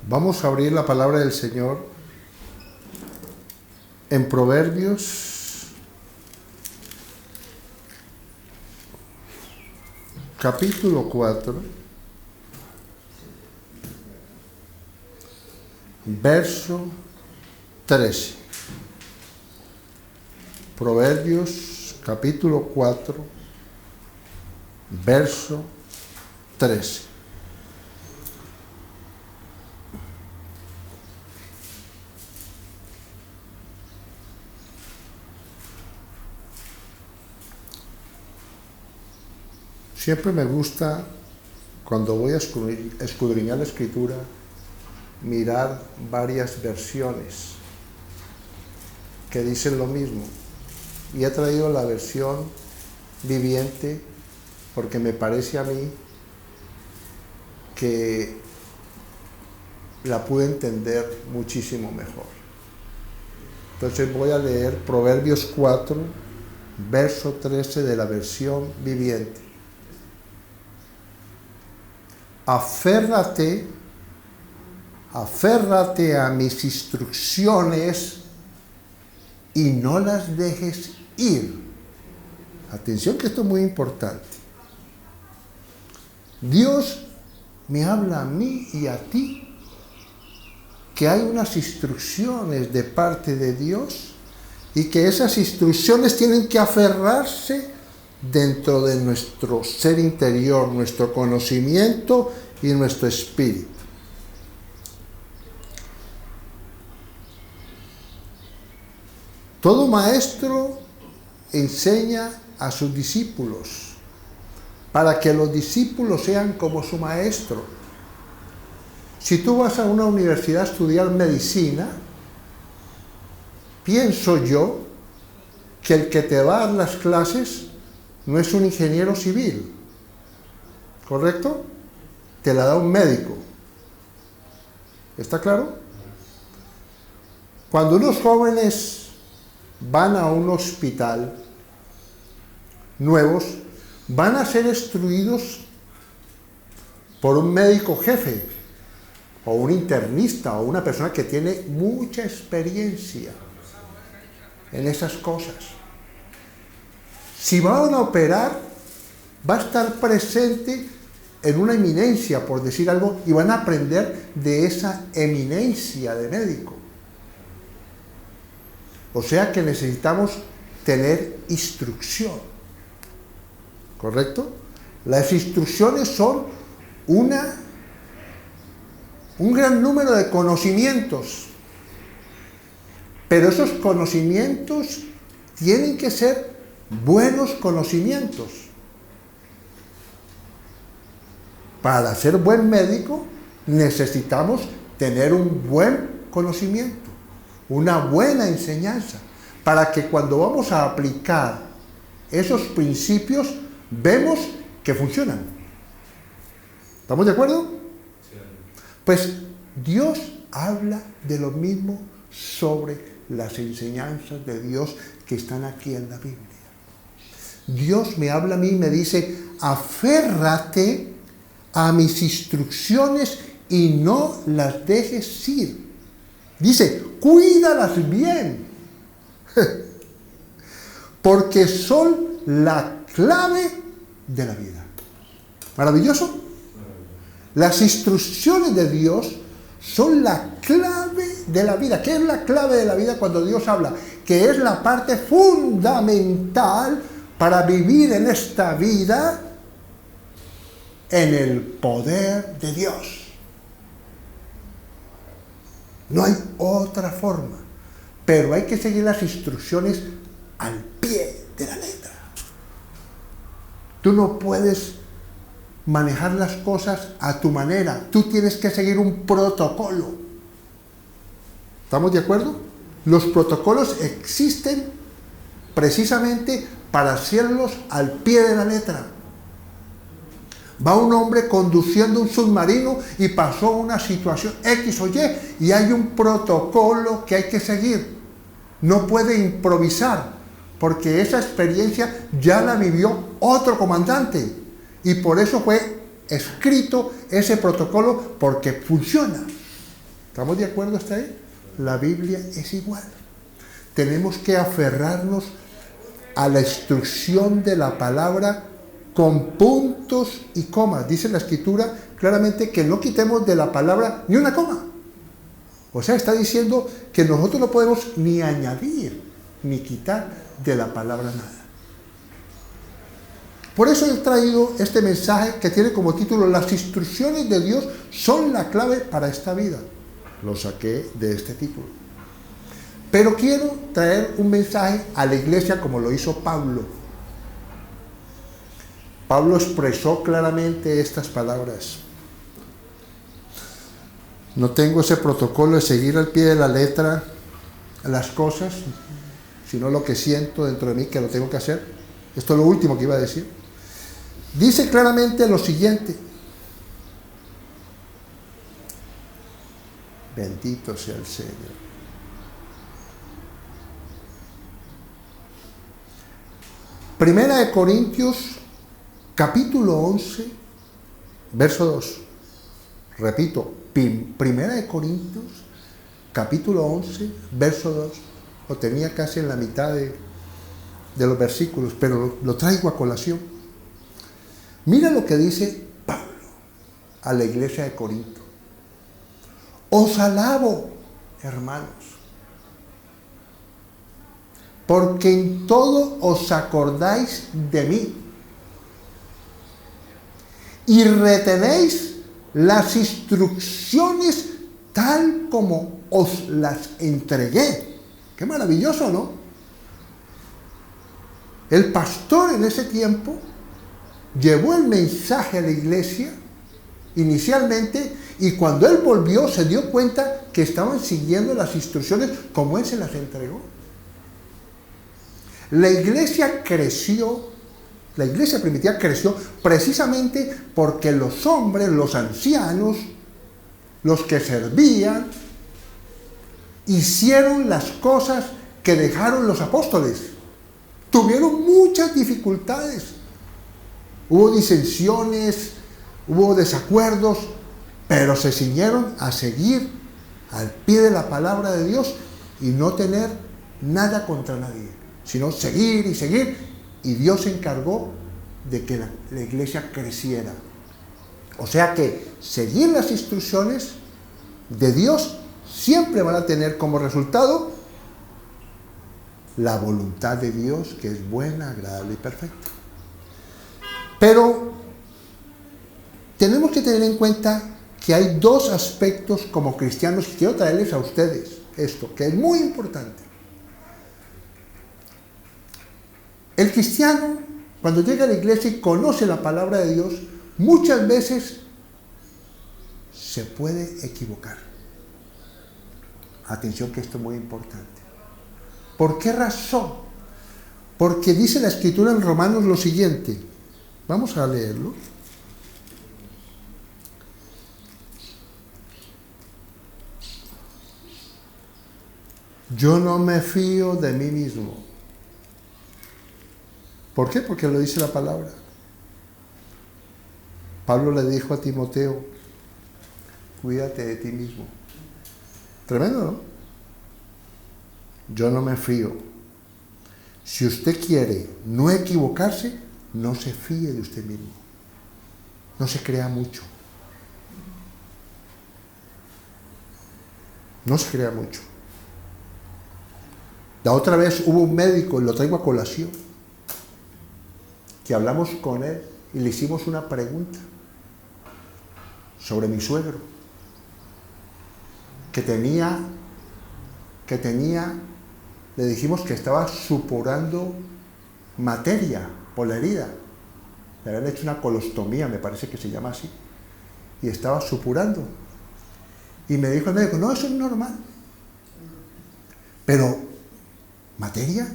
Vamos a abrir la palabra del Señor en Proverbios, capítulo 4, verso 13. Proverbios, capítulo 4, verso 13. Siempre me gusta, cuando voy a escudriñar la Escritura, mirar varias versiones que dicen lo mismo. Y he traído la versión viviente porque me parece a mí que la pude entender muchísimo mejor. Entonces voy a leer Proverbios 4, verso 13 de la versión viviente. Aférrate a mis instrucciones y no las dejes ir. Atención, que esto es muy importante. Dios me habla a mí y a ti que hay unas instrucciones de parte de Dios y que esas instrucciones tienen que aferrarse dentro de nuestro ser interior, nuestro conocimiento y nuestro espíritu. Todo maestro enseña a sus discípulos para que los discípulos sean como su maestro. Si tú vas a una universidad a estudiar medicina, pienso yo que el que te va a dar las clases no es un ingeniero civil, ¿correcto? Te la da un médico. ¿Está claro? Cuando unos jóvenes van a un hospital nuevos, van a ser instruidos por un médico jefe, o un internista, o una persona que tiene mucha experiencia en esas cosas. Si van a operar, va a estar presente en una eminencia, por decir algo, y van a aprender de esa eminencia de médico. O sea que necesitamos tener instrucción, ¿correcto? Las instrucciones son un gran número de conocimientos, pero esos conocimientos tienen que ser buenos conocimientos. Para ser buen médico necesitamos tener un buen conocimiento, una buena enseñanza, para que cuando vamos a aplicar esos principios vemos que funcionan. ¿Estamos de acuerdo? Sí. Pues Dios habla de lo mismo sobre las enseñanzas de Dios que están aquí en la Biblia. Dios me habla a mí y me dice: aférrate a mis instrucciones y no las dejes ir. Dice, cuídalas bien, porque son la clave de la vida. ¿Maravilloso? Las instrucciones de Dios son la clave de la vida. ¿Qué es la clave de la vida cuando Dios habla? Que es la parte fundamental para vivir en esta vida en el poder de Dios. No hay otra forma, pero hay que seguir las instrucciones al pie de la letra. Tú no puedes manejar las cosas a tu manera, tú tienes que seguir un protocolo. ¿Estamos de acuerdo? Los protocolos existen precisamente para hacerlos al pie de la letra. Va un hombre conduciendo un submarino y pasó una situación X o Y y hay un protocolo que hay que seguir. No puede improvisar porque esa experiencia ya la vivió otro comandante y por eso fue escrito ese protocolo, porque funciona. ¿Estamos de acuerdo hasta ahí? La Biblia es igual. Tenemos que aferrarnos a la instrucción de la palabra con puntos y comas. Dice la Escritura claramente que no quitemos de la palabra ni una coma. O sea, está diciendo que nosotros no podemos ni añadir ni quitar de la palabra nada. Por eso he traído este mensaje que tiene como título: las instrucciones de Dios son la clave para esta vida. Lo saqué de este título. Pero quiero traer un mensaje a la iglesia como lo hizo Pablo. Pablo expresó claramente estas palabras. No tengo ese protocolo de seguir al pie de la letra las cosas, sino lo que siento dentro de mí que lo tengo que hacer. Esto es lo último que iba a decir. Dice claramente lo siguiente. Bendito sea el Señor. Primera de Corintios, capítulo 11, verso 2. Repito, Primera de Corintios, capítulo 11, verso 2. Lo tenía casi en la mitad de los versículos, pero lo traigo a colación. Mira lo que dice Pablo a la iglesia de Corinto. Os alabo, hermanos, porque en todo os acordáis de mí y retenéis las instrucciones tal como os las entregué. Qué maravilloso, ¿no? El pastor en ese tiempo llevó el mensaje a la iglesia inicialmente, y cuando él volvió se dio cuenta que estaban siguiendo las instrucciones como él se las entregó. La iglesia creció, la iglesia primitiva creció precisamente porque los hombres, los ancianos, los que servían, hicieron las cosas que dejaron los apóstoles. Tuvieron muchas dificultades. Hubo disensiones, hubo desacuerdos, pero se ciñeron a seguir al pie de la palabra de Dios y no tener nada contra nadie, sino seguir y seguir, y Dios se encargó de que la iglesia creciera. O sea que seguir las instrucciones de Dios siempre van a tener como resultado la voluntad de Dios, que es buena, agradable y perfecta. Pero tenemos que tener en cuenta que hay dos aspectos como cristianos que quiero traerles a ustedes esto, que es muy importante. El cristiano, cuando llega a la iglesia y conoce la palabra de Dios, muchas veces se puede equivocar. Atención, que esto es muy importante. ¿Por qué razón? Porque dice la Escritura en Romanos lo siguiente. Vamos a leerlo. Yo no me fío de mí mismo. ¿Por qué? Porque lo dice la palabra. Pablo le dijo a Timoteo: cuídate de ti mismo. Tremendo, ¿no? Yo no me fío. Si usted quiere no equivocarse, no se fíe de usted mismo. No se crea mucho. No se crea mucho. La otra vez hubo un médico, y lo traigo a colación, que hablamos con él y le hicimos una pregunta sobre mi suegro, que tenía, le dijimos que estaba supurando materia por la herida. Le habían hecho una colostomía, me parece que se llama así, y estaba supurando. Y me dijo el médico: no, eso es normal. Pero materia,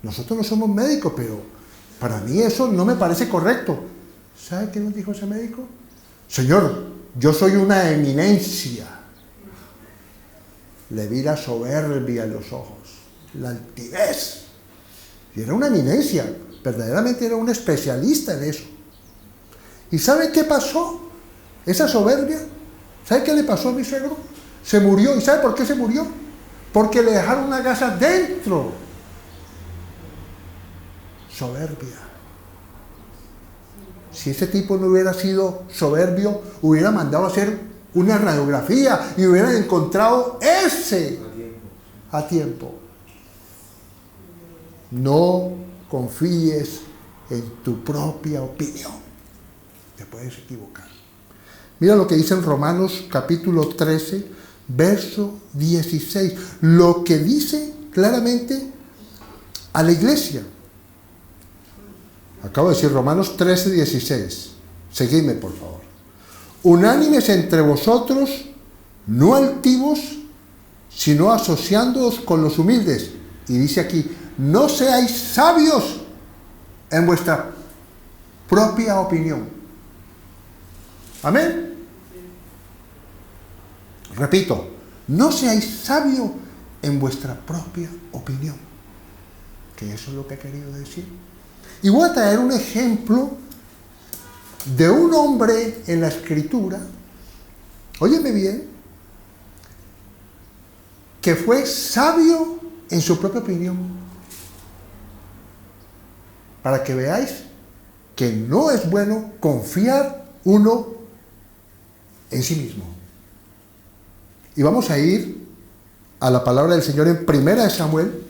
nosotros no somos médicos, pero para mí eso no me parece correcto. ¿Sabe qué nos dijo ese médico? Señor, yo soy una eminencia. Le vi la soberbia en los ojos, la altivez. Y era una eminencia, verdaderamente era un especialista en eso. ¿Y sabe qué pasó? Esa soberbia, ¿sabe qué le pasó a mi suegro? Se murió. ¿Y sabe por qué se murió? Porque le dejaron una gasa dentro. Soberbia. Si ese tipo no hubiera sido soberbio, hubiera mandado a hacer una radiografía y hubieran encontrado ese a tiempo. No confíes en tu propia opinión. Te puedes equivocar. Mira lo que dice en Romanos capítulo 13, verso 16. Lo que dice claramente a la iglesia. Acabo de decir Romanos 13, 16. Seguidme, por favor. Unánimes entre vosotros, no altivos, sino asociándoos con los humildes. Y dice aquí, no seáis sabios en vuestra propia opinión. Amén. Repito, no seáis sabios en vuestra propia opinión. Que eso es lo que he querido decir. Y voy a traer un ejemplo de un hombre en la Escritura, óyeme bien, que fue sabio en su propia opinión, para que veáis que no es bueno confiar uno en sí mismo. Y vamos a ir a la palabra del Señor en 1 Samuel.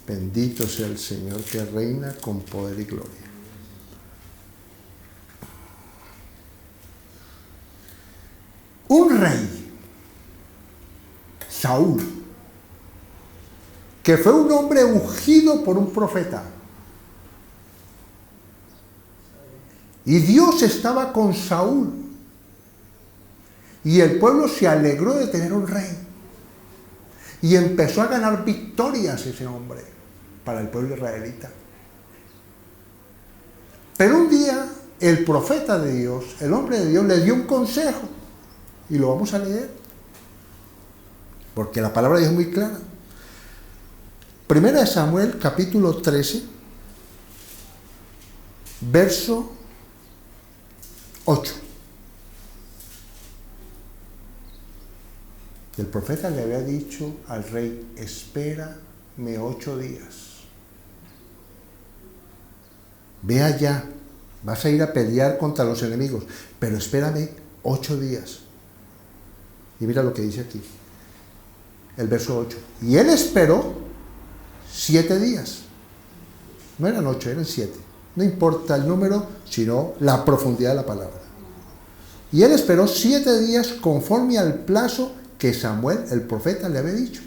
Bendito sea el Señor que reina con poder y gloria. Un rey, Saúl, que fue un hombre ungido por un profeta. Y Dios estaba con Saúl. Y el pueblo se alegró de tener un rey. Y empezó a ganar victorias ese hombre para el pueblo israelita. Pero un día el profeta de Dios, el hombre de Dios, le dio un consejo. Y lo vamos a leer. Porque la palabra de Dios es muy clara. 1 Samuel capítulo 13, verso 8. El profeta le había dicho al rey, espérame 8 días. Ve allá, vas a ir a pelear contra los enemigos, pero espérame 8 días. Y mira lo que dice aquí, el verso 8. Y él esperó 7 días. No eran 8, eran 7. No importa el número, sino la profundidad de la palabra. Y él esperó 7 días conforme al plazo que Samuel, el profeta, le había dicho.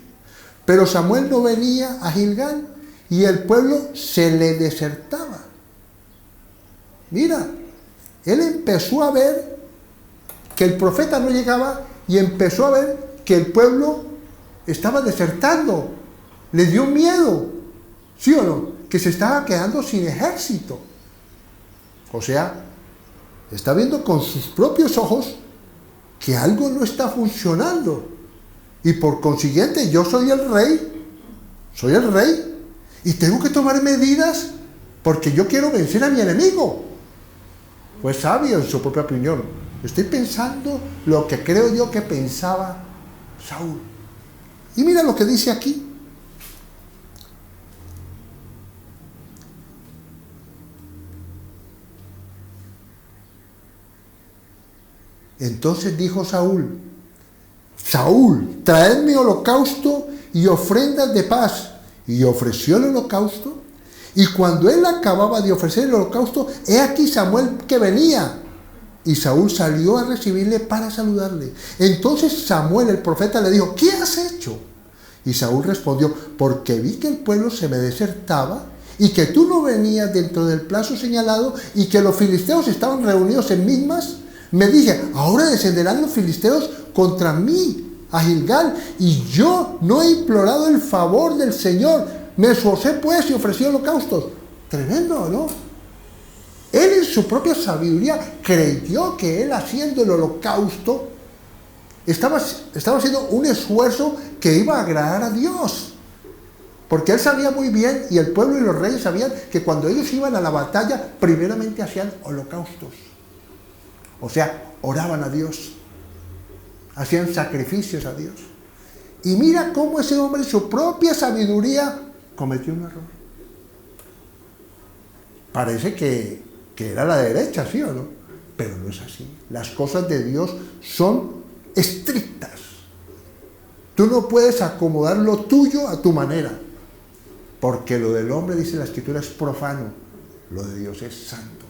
Pero Samuel no venía a Gilgal y el pueblo se le desertaba. Mira, él empezó a ver que el profeta no llegaba y empezó a ver que el pueblo estaba desertando. Le dio miedo, ¿sí o no? Que se estaba quedando sin ejército. O sea, está viendo con sus propios ojos que algo no está funcionando. Y por consiguiente, yo soy el rey, y tengo que tomar medidas porque yo quiero vencer a mi enemigo. Fue sabio en su propia opinión. Estoy pensando lo que creo yo que pensaba Saúl. Y mira lo que dice aquí. Entonces dijo Saúl, traedme holocausto y ofrendas de paz. Y ofreció el holocausto. Y cuando él acababa de ofrecer el holocausto, he aquí Samuel que venía. Y Saúl salió a recibirle para saludarle. Entonces Samuel, el profeta, le dijo, ¿qué has hecho? Y Saúl respondió, porque vi que el pueblo se me desertaba y que tú no venías dentro del plazo señalado y que los filisteos estaban reunidos en Mismas. Me dije, ahora descenderán los filisteos contra mí a Gilgal, y yo no he implorado el favor del Señor. Me esforcé pues y ofrecí holocaustos. Tremendo, ¿no? Él en su propia sabiduría creyó que él haciendo el holocausto estaba haciendo un esfuerzo que iba a agradar a Dios. Porque él sabía muy bien, y el pueblo y los reyes sabían, que cuando ellos iban a la batalla, primeramente hacían holocaustos. O sea, oraban a Dios. hacían sacrificios a Dios. Y mira cómo ese hombre en su propia sabiduría cometió un error. Parece que era la derecha, ¿sí o no? Pero no es así. Las cosas de Dios son estrictas. Tú no puedes acomodar lo tuyo a tu manera, porque lo del hombre, dice la Escritura, es profano, lo de Dios es santo.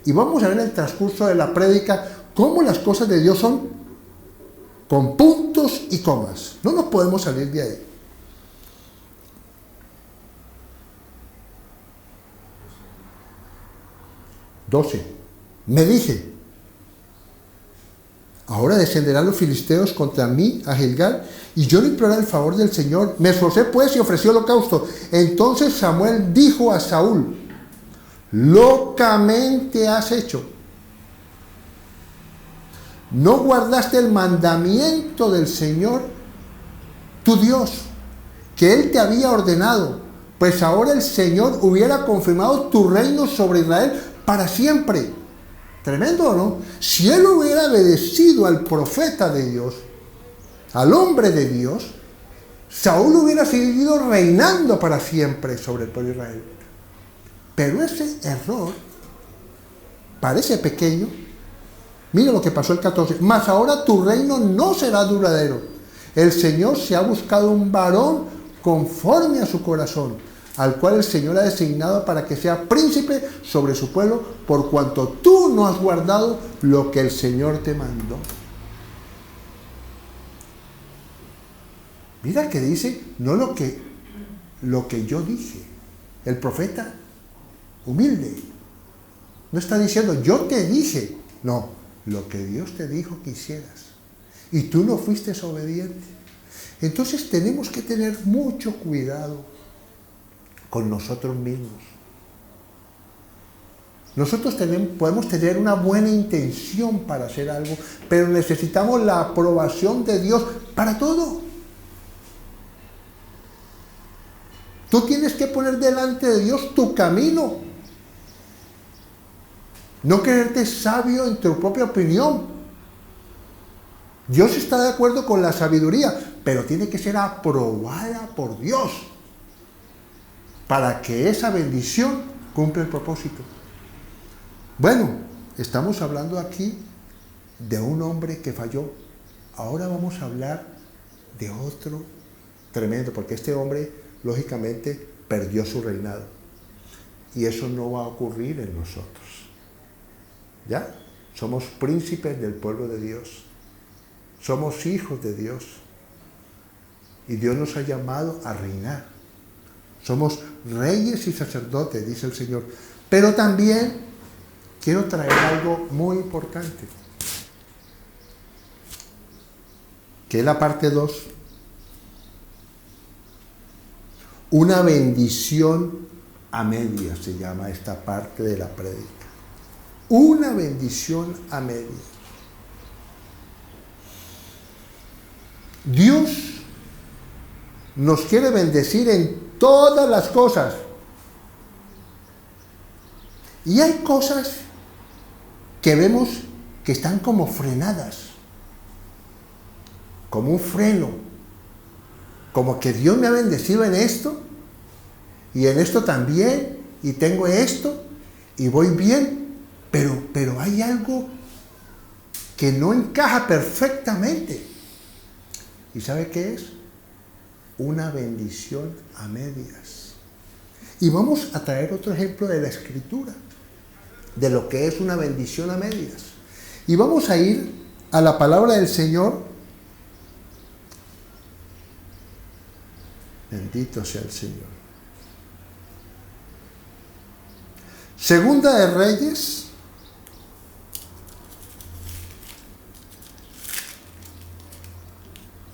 Y vamos a ver en el transcurso de la prédica cómo las cosas de Dios son con puntos y comas. No nos podemos salir de ahí. 12. Me dije, ahora descenderán los filisteos contra mí a Gilgal, y yo le imploré el favor del Señor. Me esforcé pues y ofrecí holocausto. Entonces Samuel dijo a Saúl, locamente has hecho. No guardaste el mandamiento del Señor, tu Dios, que Él te había ordenado, pues ahora el Señor hubiera confirmado tu reino sobre Israel para siempre. Tremendo, ¿no? Si Él hubiera obedecido al profeta de Dios, al hombre de Dios, Saúl hubiera seguido reinando para siempre sobre el pueblo de Israel. Pero ese error parece pequeño. Mira lo que pasó el 14. Mas ahora tu reino no será duradero. El Señor se ha buscado un varón conforme a su corazón, al cual el Señor ha designado para que sea príncipe sobre su pueblo, por cuanto tú no has guardado lo que el Señor te mandó. Mira que dice, no lo que yo dije. El profeta humilde no está diciendo, yo te dije. No, lo que Dios te dijo que hicieras. Y tú no fuiste obediente. Entonces tenemos que tener mucho cuidado con nosotros mismos. Nosotros podemos tener una buena intención para hacer algo, pero necesitamos la aprobación de Dios para todo. Tú tienes que poner delante de Dios tu camino. No creerte sabio en tu propia opinión. Dios está de acuerdo con la sabiduría, pero tiene que ser aprobada por Dios para que esa bendición cumpla el propósito. Bueno, estamos hablando aquí de un hombre que falló. Ahora vamos a hablar de otro tremendo, porque este hombre lógicamente perdió su reinado. Y eso no va a ocurrir en nosotros. ¿Ya? Somos príncipes del pueblo de Dios. Somos hijos de Dios. Y Dios nos ha llamado a reinar. Somos reyes y sacerdotes, dice el Señor. Pero también quiero traer algo muy importante, que es la parte 2. Una bendición a medias se llama esta parte de la prédica. Una bendición a medias. Dios nos quiere bendecir en todas las cosas. Y hay cosas que vemos que están como frenadas, como un freno, como que Dios me ha bendecido en esto, y en esto también, y tengo esto, y voy bien, pero hay algo que no encaja perfectamente. ¿Y sabe qué es? Una bendición a medias. Y vamos a traer otro ejemplo de la Escritura, de lo que es una bendición a medias. Y vamos a ir a la palabra del Señor. Bendito sea el Señor. Segunda de Reyes,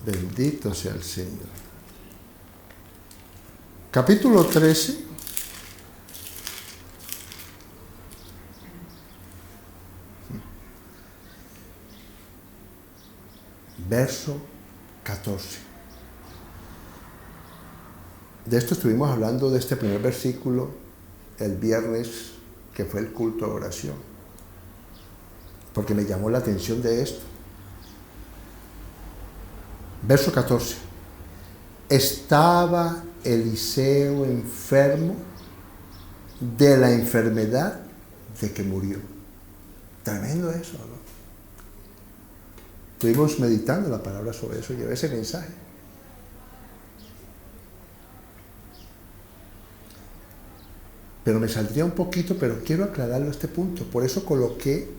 bendito sea el Señor. Capítulo 13. Verso 14. De esto estuvimos hablando, de este primer versículo, el viernes que fue el culto de oración, porque me llamó la atención de esto. Verso 14. Estaba Eliseo enfermo de la enfermedad de que murió. Tremendo eso, ¿no? Estuvimos meditando la palabra sobre eso, llevé ese mensaje. Pero me saldría un poquito, pero quiero aclararlo a este punto. Por eso coloqué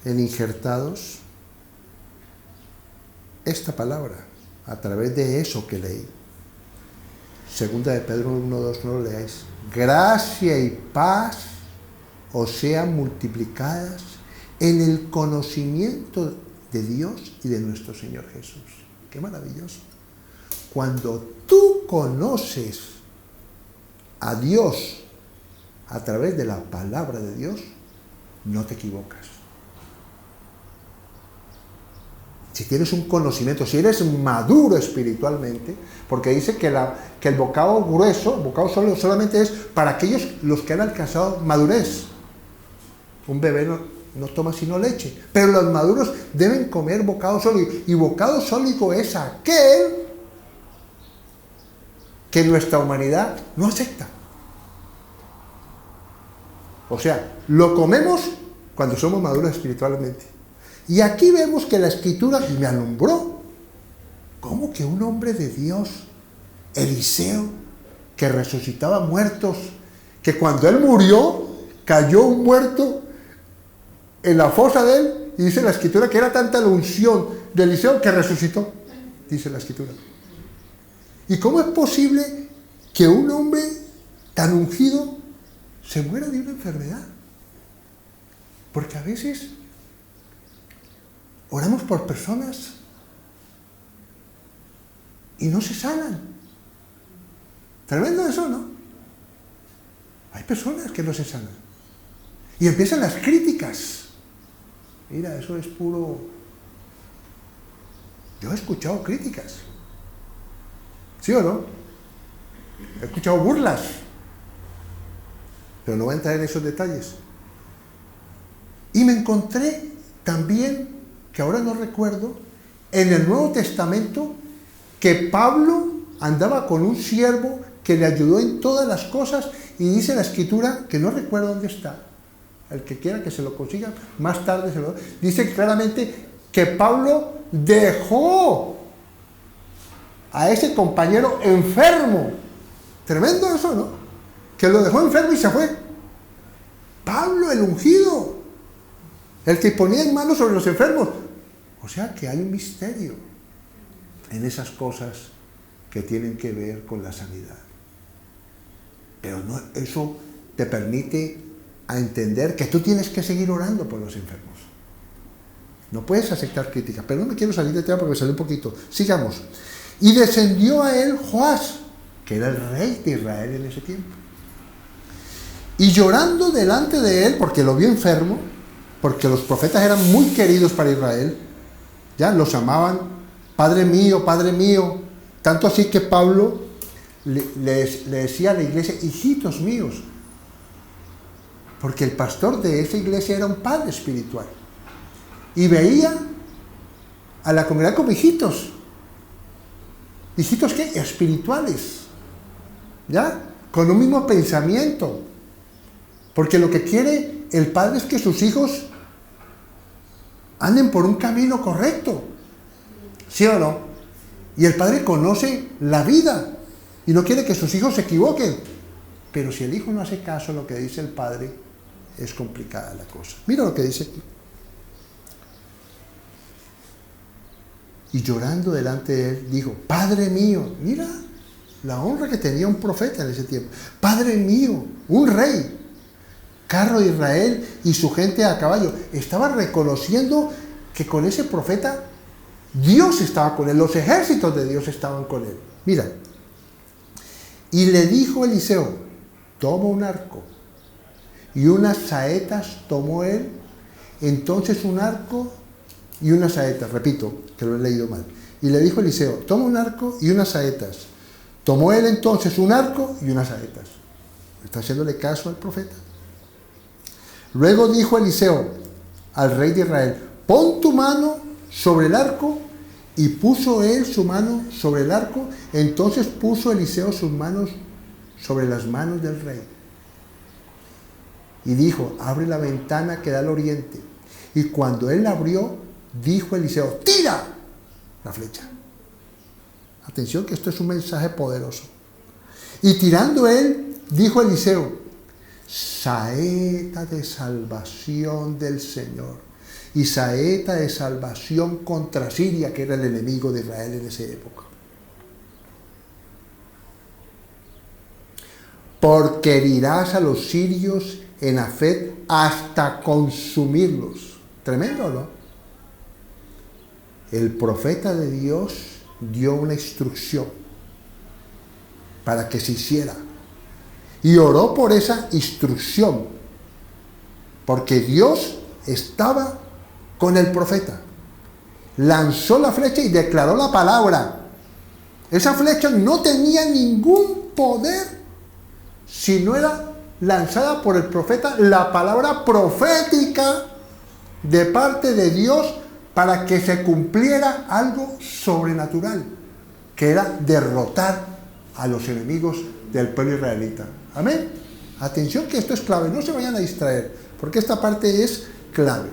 en injertados esta palabra a través de eso que leí. Segunda de Pedro 1:2, no lo leáis. Gracia y paz os sean multiplicadas en el conocimiento de Dios y de nuestro Señor Jesús. ¡Qué maravilloso! Cuando tú conoces a Dios a través de la palabra de Dios, no te equivocas. Si tienes un conocimiento, si eres maduro espiritualmente, porque dice que el bocado grueso, bocado sólido, solamente es para aquellos los que han alcanzado madurez. Un bebé no toma sino leche, pero los maduros deben comer bocado sólido. Y bocado sólido es aquel que nuestra humanidad no acepta. O sea, lo comemos cuando somos maduros espiritualmente. Y aquí vemos que la Escritura me alumbró. ¿Cómo que un hombre de Dios, Eliseo, que resucitaba muertos, que cuando él murió, cayó un muerto en la fosa de él? Y dice la Escritura que era tanta la unción de Eliseo que resucitó, dice la Escritura. ¿Y cómo es posible que un hombre tan ungido se muera de una enfermedad? Porque a veces oramos por personas y no se sanan. Tremendo eso, ¿no? Hay personas que no se sanan. Y empiezan las críticas. Mira, eso es puro... Yo he escuchado críticas. ¿Sí o no? He escuchado burlas. Pero no voy a entrar en esos detalles. Y me encontré también, que ahora no recuerdo, en el Nuevo Testamento, que Pablo andaba con un siervo que le ayudó en todas las cosas, y dice la Escritura, que no recuerdo dónde está, el que quiera que se lo consiga, más tarde se lo... Dice claramente que Pablo dejó a ese compañero enfermo. Tremendo eso, ¿no? Que lo dejó enfermo y se fue. Pablo, el ungido, el que ponía en manos sobre los enfermos. O sea que hay un misterio en esas cosas que tienen que ver con la sanidad. Pero no, eso te permite a entender que tú tienes que seguir orando por los enfermos. No puedes aceptar críticas, pero no me quiero salir de tema porque me salió un poquito. Sigamos. Y descendió a él Joás, que era el rey de Israel en ese tiempo. Y llorando delante de él, porque lo vio enfermo, porque los profetas eran muy queridos para Israel, ya los amaban, Padre mío, tanto así que Pablo le decía a la iglesia, hijitos míos, porque el pastor de esa iglesia era un padre espiritual, y veía a la comunidad como hijitos. ¿Hijitos qué? Espirituales, ¿ya? Con un mismo pensamiento, porque lo que quiere el padre es que sus hijos anden por un camino correcto, ¿sí o no? Y el padre conoce la vida y no quiere que sus hijos se equivoquen, pero si el hijo no hace caso a lo que dice el padre, es complicada la cosa. Mira lo que dice aquí. Y llorando delante de él, dijo, Padre mío, mira la honra que tenía un profeta en ese tiempo. Padre mío, un rey, carro de Israel y su gente a caballo. Estaba reconociendo que con ese profeta Dios estaba con él, los ejércitos de Dios estaban con él. Mira, y le dijo Eliseo, toma un arco, y unas saetas tomó él, entonces un arco y unas saetas, repito, que lo he leído mal. Y le dijo Eliseo, toma un arco y unas saetas. Tomó él entonces un arco y unas saetas. ¿Está haciéndole caso al profeta? Luego dijo Eliseo al rey de Israel, pon tu mano sobre el arco. Y puso él su mano sobre el arco. Entonces puso Eliseo sus manos sobre las manos del rey. Y dijo, abre la ventana que da al oriente. Y cuando él la abrió, dijo Eliseo, tira la flecha. Atención que esto es un mensaje poderoso. Y tirando él, dijo Eliseo, saeta de salvación del Señor. Y saeta de salvación contra Siria, que era el enemigo de Israel en esa época. Porque herirás a los sirios en Afet hasta consumirlos. Tremendo, ¿no? El profeta de Dios dio una instrucción para que se hiciera. Y oró por esa instrucción. Porque Dios estaba con el profeta. Lanzó la flecha y declaró la palabra. Esa flecha no tenía ningún poder si no era lanzada por el profeta, la palabra profética de parte de Dios para que se cumpliera algo sobrenatural, que era derrotar a los enemigos del pueblo israelita. Amén. Atención que esto es clave, no se vayan a distraer, porque esta parte es clave.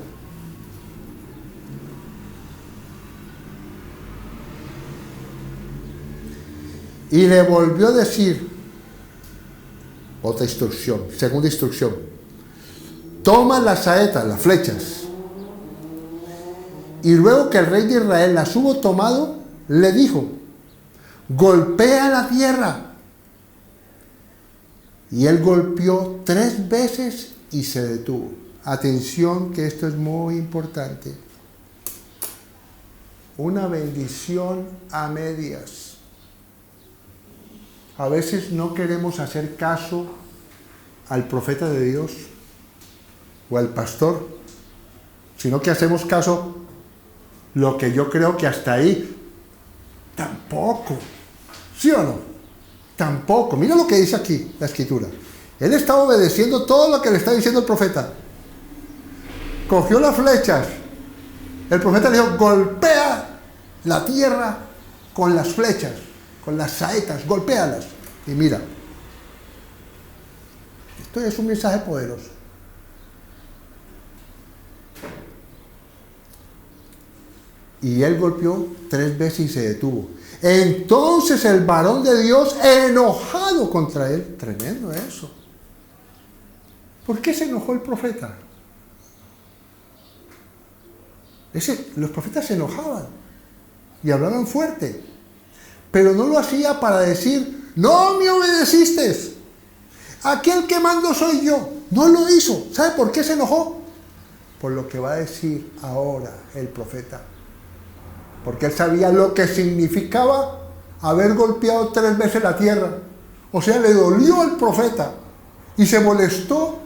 Y le volvió a decir, otra instrucción, segunda instrucción, toma las saetas, las flechas. Y luego que el rey de Israel las hubo tomado, le dijo, golpea la tierra. Y él golpeó 3 veces y se detuvo. Atención que esto es muy importante. Una bendición a medias. A veces no queremos hacer caso al profeta de Dios o al pastor, sino que hacemos caso lo que yo creo que hasta ahí tampoco. ¿Sí o no? Tampoco. Mira lo que dice aquí la escritura. Él estaba obedeciendo todo lo que le está diciendo el profeta. Cogió las flechas. El profeta le dijo, golpea la tierra con las flechas, con las saetas, golpéalas. Y mira, esto es un mensaje poderoso. Y él golpeó 3 veces y se detuvo. Entonces el varón de Dios, enojado contra él, tremendo eso. ¿Por qué se enojó el profeta? Los profetas se enojaban y hablaban fuerte, pero no lo hacía para decir, no me obedeciste, aquel que mando soy yo. No lo hizo. ¿Sabe por qué se enojó? Por lo que va a decir ahora el profeta. Porque él sabía lo que significaba haber golpeado 3 veces la tierra. O sea, le dolió al profeta y se molestó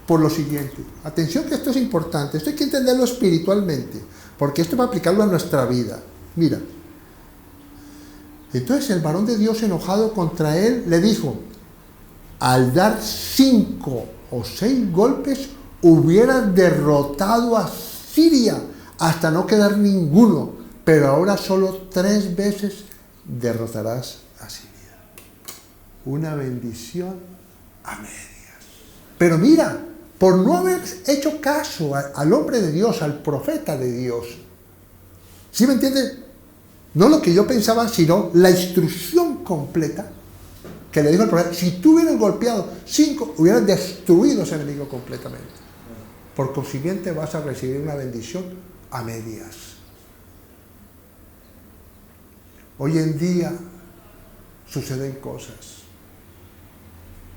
por lo siguiente. Atención que esto es importante, esto hay que entenderlo espiritualmente, porque esto va a aplicarlo a nuestra vida. Mira, entonces el varón de Dios, enojado contra él, le dijo, al dar 5 o 6 golpes, hubiera derrotado a Siria hasta no quedar ninguno, pero ahora solo 3 veces derrotarás a Siria. Una bendición a medias. Pero mira, por no haber hecho caso al hombre de Dios, al profeta de Dios, ¿sí me entiende? No lo que yo pensaba, sino la instrucción completa que le dijo el profeta. Si tú hubieras golpeado 5, hubieras destruido a ese enemigo completamente. Por consiguiente vas a recibir una bendición a medias. Hoy en día suceden cosas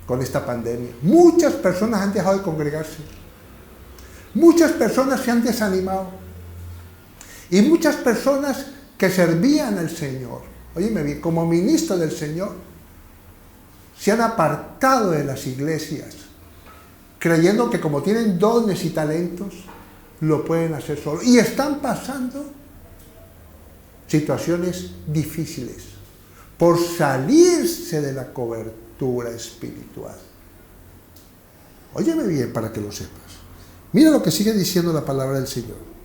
con esta pandemia. Muchas personas han dejado de congregarse. Muchas personas se han desanimado. Y muchas personas que servían al Señor, óyeme bien, como ministro del Señor, se han apartado de las iglesias, creyendo que como tienen dones y talentos, lo pueden hacer solo. Y están pasando situaciones difíciles por salirse de la cobertura espiritual. Óyeme bien para que lo sepas. Mira lo que sigue diciendo la palabra del Señor.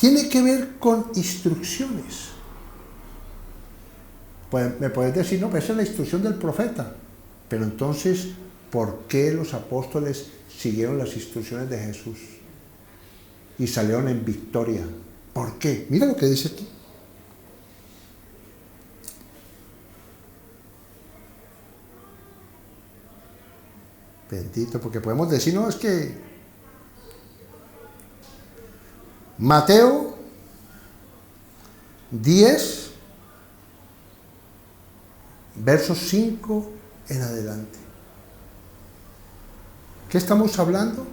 tiene que ver con instrucciones. Pues me puedes decir, no, pero esa es la instrucción del profeta. Pero entonces, ¿por qué los apóstoles siguieron las instrucciones de Jesús y salieron en victoria? ¿Por qué? Mira lo que dice aquí. Bendito, porque podemos decir, no, es que Mateo 10, versos 5 en adelante. ¿Qué estamos hablando?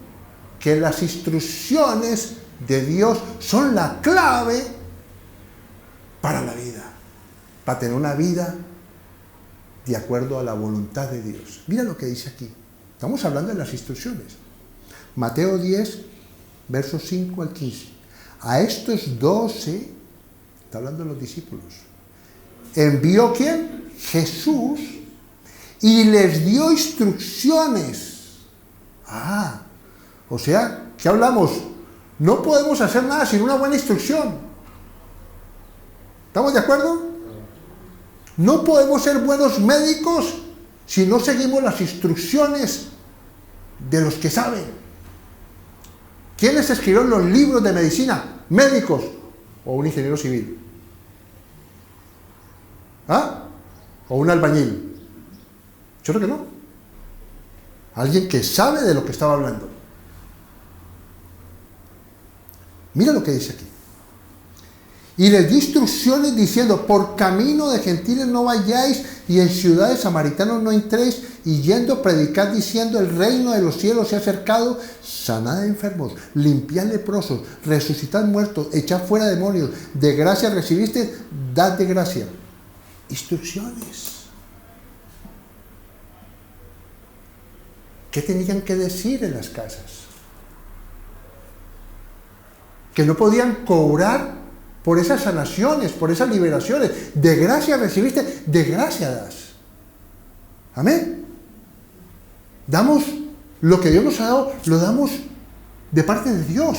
Que las instrucciones de Dios son la clave para la vida, para tener una vida de acuerdo a la voluntad de Dios. Mira lo que dice aquí. Estamos hablando de las instrucciones. Mateo 10, versos 5 al 15. A estos 12, está hablando de los discípulos, envió ¿quién? Jesús, y les dio instrucciones. O sea, ¿qué hablamos? No podemos hacer nada sin una buena instrucción. ¿Estamos de acuerdo? No podemos ser buenos médicos si no seguimos las instrucciones de los que saben. ¿Quiénes escribieron los libros de medicina? ¿Médicos o un ingeniero civil? ¿O un albañil? Yo creo que no. Alguien que sabe de lo que estaba hablando. Mira lo que dice aquí. Y les dio instrucciones diciendo, por camino de gentiles no vayáis, y en ciudades samaritanos no entréis, y yendo predicad diciendo, el reino de los cielos se ha acercado, sanad enfermos, limpiad leprosos, resucitad muertos, echad fuera demonios, de gracia recibiste, dad de gracia. Instrucciones. ¿Qué tenían que decir en las casas? Que no podían cobrar por esas sanaciones, por esas liberaciones. De gracia recibiste, de gracia das. Amén. Damos lo que Dios nos ha dado, lo damos de parte de Dios.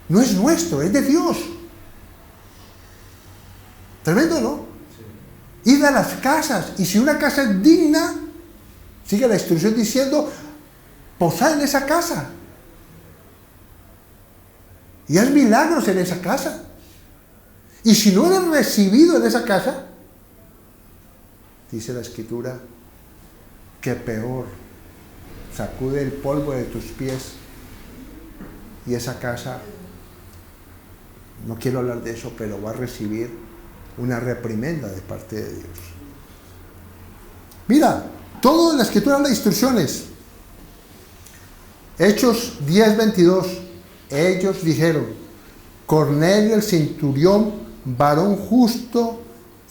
No es nuestro, es de Dios. Tremendo, ¿no? Sí. Id a las casas, y si una casa es digna, sigue la instrucción diciendo, posad en esa casa. Y haz milagros en esa casa. Y si no eres recibido en esa casa, dice la Escritura, que peor, sacude el polvo de tus pies y esa casa, no quiero hablar de eso, pero va a recibir una reprimenda de parte de Dios. Mira, todo en la Escritura habla de instrucciones. Hechos 10:22. Ellos dijeron, Cornelio el centurión, varón justo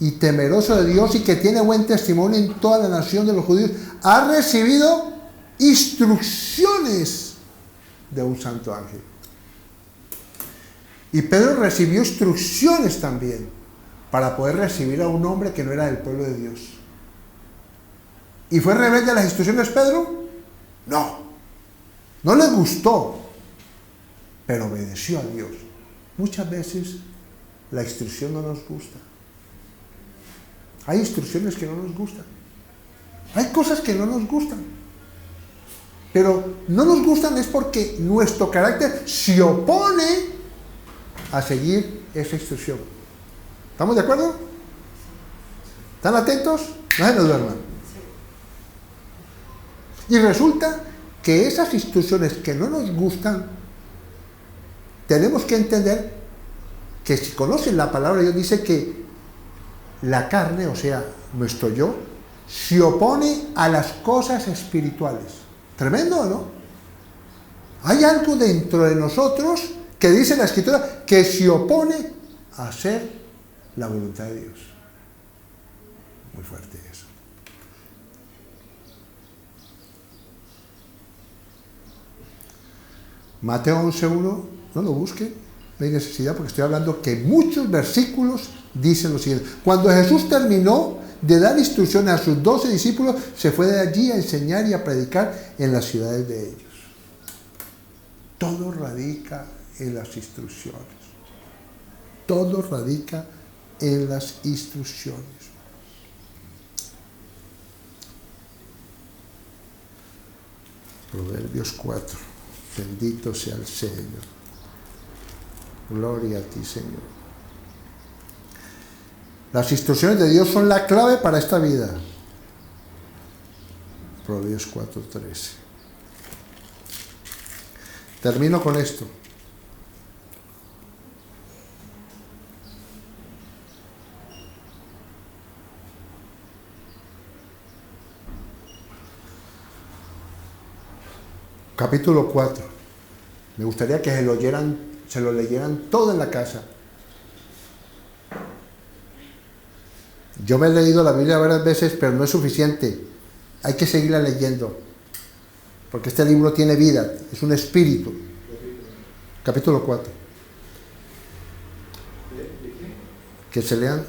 y temeroso de Dios y que tiene buen testimonio en toda la nación de los judíos, ha recibido instrucciones de un santo ángel. Y Pedro recibió instrucciones también para poder recibir a un hombre que no era del pueblo de Dios. ¿Y fue rebelde a las instrucciones Pedro? No le gustó, pero obedeció a Dios. Muchas veces la instrucción no nos gusta. Hay instrucciones que no nos gustan. Hay cosas que no nos gustan. Pero no nos gustan es porque nuestro carácter se opone a seguir esa instrucción. ¿Estamos de acuerdo? ¿Están atentos? No se nos duerman. Y resulta que esas instrucciones que no nos gustan, tenemos que entender que si conocen la palabra de Dios, dice que la carne, o sea, nuestro yo, se opone a las cosas espirituales. Tremendo, ¿no? Hay algo dentro de nosotros que dice la Escritura que se opone a hacer la voluntad de Dios. Muy fuerte eso. Mateo 11:1, no lo busquen, no hay necesidad porque estoy hablando que muchos versículos dicen lo siguiente. Cuando Jesús terminó de dar instrucciones a sus 12 discípulos, se fue de allí a enseñar y a predicar en las ciudades de ellos. Todo radica en las instrucciones. Todo radica en las instrucciones. Proverbios 4. Bendito sea el Señor. Gloria a ti, Señor. Las instrucciones de Dios son la clave para esta vida. Proverbios 4:13. Termino con esto. Capítulo 4. Me gustaría que se lo leyeran todo en la casa. Yo me he leído la Biblia varias veces, pero no es suficiente. Hay que seguirla leyendo. Porque este libro tiene vida, es un espíritu. Capítulo 4. Que se lean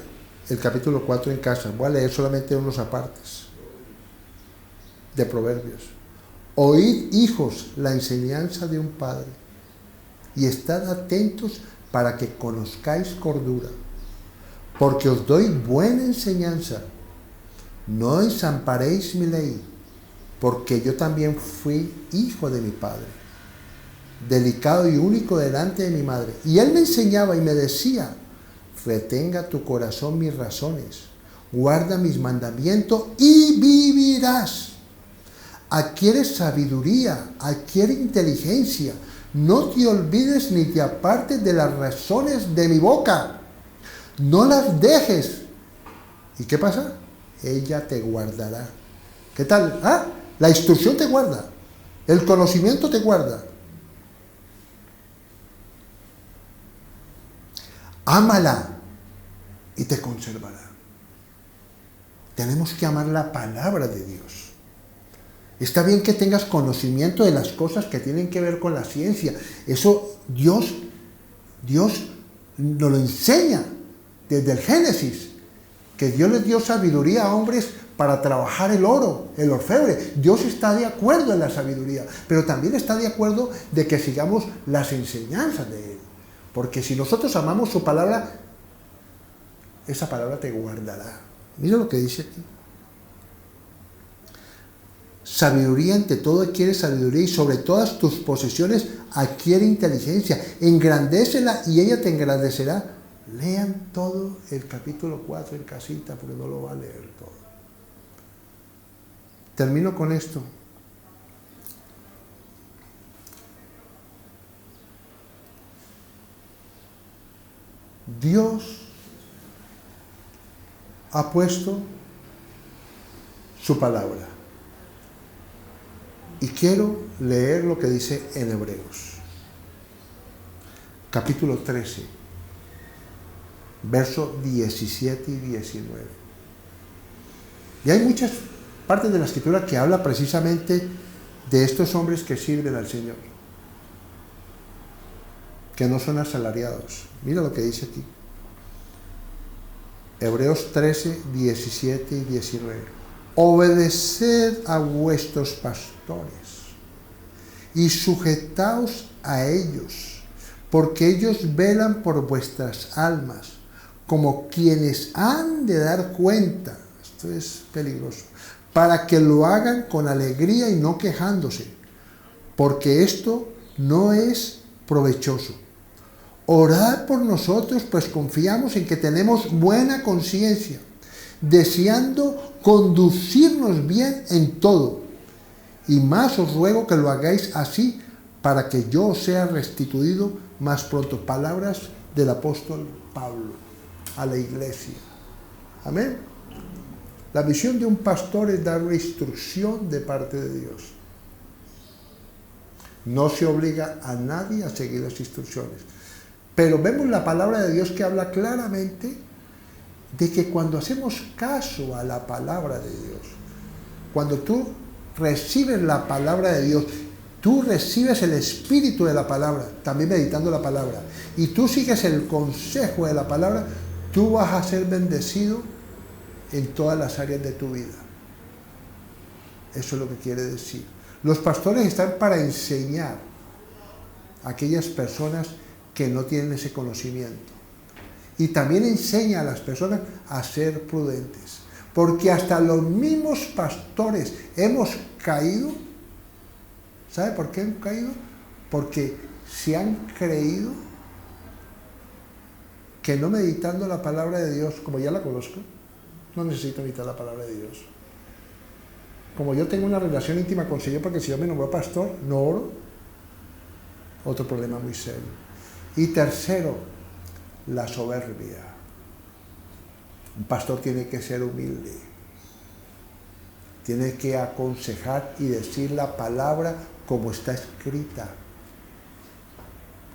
el capítulo 4 en casa. Voy a leer solamente unos apartes de Proverbios. Oíd, hijos, la enseñanza de un padre, y estad atentos para que conozcáis cordura, porque os doy buena enseñanza. No desamparéis mi ley, porque yo también fui hijo de mi padre, delicado y único delante de mi madre. Y él me enseñaba y me decía: retenga tu corazón mis razones, guarda mis mandamientos y vivirás. Adquiere sabiduría, adquiere inteligencia. No te olvides ni te apartes de las razones de mi boca. No las dejes. ¿Y qué pasa? Ella te guardará. ¿Qué tal? La instrucción te guarda. El conocimiento te guarda. Ámala y te conservará. Tenemos que amar la palabra de Dios. Está bien que tengas conocimiento de las cosas que tienen que ver con la ciencia. Eso Dios nos lo enseña desde el Génesis. Que Dios les dio sabiduría a hombres para trabajar el oro, el orfebre. Dios está de acuerdo en la sabiduría, pero también está de acuerdo de que sigamos las enseñanzas de Él. Porque si nosotros amamos su palabra, esa palabra te guardará. Mira lo que dice aquí. Sabiduría, ante todo adquiere sabiduría, y sobre todas tus posesiones adquiere inteligencia. Engrandécela y ella te engrandecerá. Lean todo el capítulo 4 en casita, porque no lo va a leer todo. Termino con esto. Dios ha puesto su palabra. Y quiero leer lo que dice en Hebreos, capítulo 13, versos 17 y 19. Y hay muchas partes de la Escritura que habla precisamente de estos hombres que sirven al Señor, que no son asalariados. Mira lo que dice aquí. Hebreos 13, 17 y 19. Obedeced a vuestros pastores y sujetaos a ellos, porque ellos velan por vuestras almas, como quienes han de dar cuenta. Esto es peligroso. Para que lo hagan con alegría y no quejándose, porque esto no es provechoso. Orad por nosotros, pues confiamos en que tenemos buena conciencia, deseando conducirnos bien en todo. Y más os ruego que lo hagáis así, para que yo os sea restituido más pronto. Palabras del apóstol Pablo a la iglesia. Amén. La misión de un pastor es dar instrucción de parte de Dios. No se obliga a nadie a seguir las instrucciones. Pero vemos la palabra de Dios que habla claramente de que cuando hacemos caso a la palabra de Dios, cuando tú recibes la palabra de Dios, tú recibes el espíritu de la palabra, también meditando la palabra, y tú sigues el consejo de la palabra, tú vas a ser bendecido en todas las áreas de tu vida. Eso es lo que quiere decir. Los pastores están para enseñar, a aquellas personas que no tienen ese conocimiento. Y también enseña a las personas a ser prudentes. Porque hasta los mismos pastores hemos caído. ¿Sabe por qué hemos caído? Porque se han creído que no meditando la palabra de Dios, como ya la conozco, no necesito meditar la palabra de Dios. Como yo tengo una relación íntima con el Señor, porque si Dios me nombró pastor, no oro. Otro problema muy serio. Y tercero, la soberbia. Un pastor tiene que ser humilde. Tiene que aconsejar y decir la palabra como está escrita.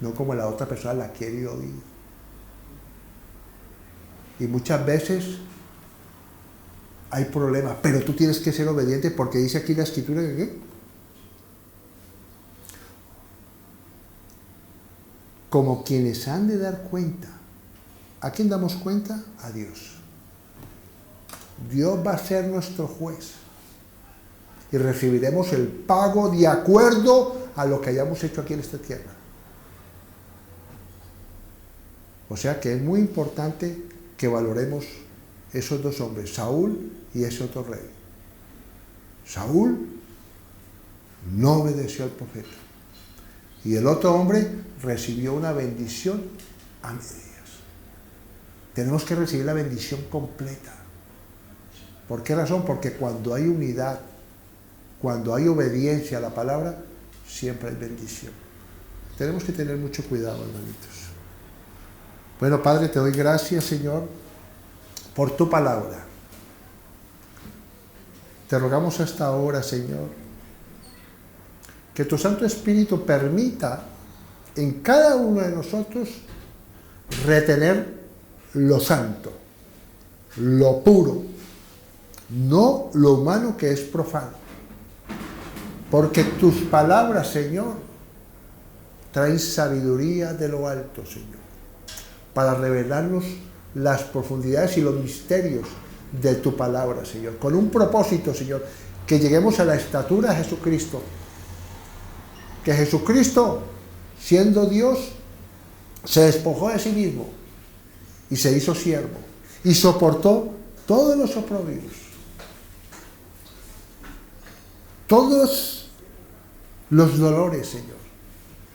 No como la otra persona la quiere oír. Y muchas veces hay problemas, pero tú tienes que ser obediente porque dice aquí la Escritura que ¿qué? Como quienes han de dar cuenta. ¿A quién damos cuenta? A Dios. Dios va a ser nuestro juez y recibiremos el pago de acuerdo a lo que hayamos hecho aquí en esta tierra. O sea que es muy importante que valoremos esos dos hombres, Saúl y ese otro rey. Saúl no obedeció al profeta y el otro hombre recibió una bendición a medias. Tenemos que recibir la bendición completa. ¿Por qué razón? Porque cuando hay unidad, cuando hay obediencia a la palabra, siempre hay bendición. Tenemos que tener mucho cuidado, hermanitos. Bueno, Padre, te doy gracias, Señor, por tu palabra. Te rogamos hasta ahora, Señor, que tu Santo Espíritu permita en cada uno de nosotros retener lo santo, lo puro, no lo humano que es profano. Porque tus palabras, Señor, traen sabiduría de lo alto, Señor, para revelarnos las profundidades y los misterios de tu palabra, Señor. Con un propósito, Señor, que lleguemos a la estatura de Jesucristo. Que Jesucristo, siendo Dios, se despojó de sí mismo y se hizo siervo y soportó todos los oprobios, todos los dolores, Señor,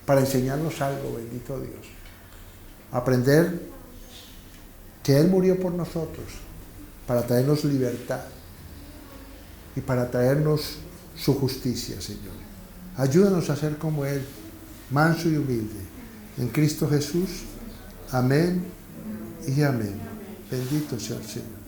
para enseñarnos algo, bendito Dios. Aprender que Él murió por nosotros para traernos libertad y para traernos su justicia, Señor. Ayúdanos a ser como Él, manso y humilde. En Cristo Jesús. Amén y amén. Bendito sea el Señor.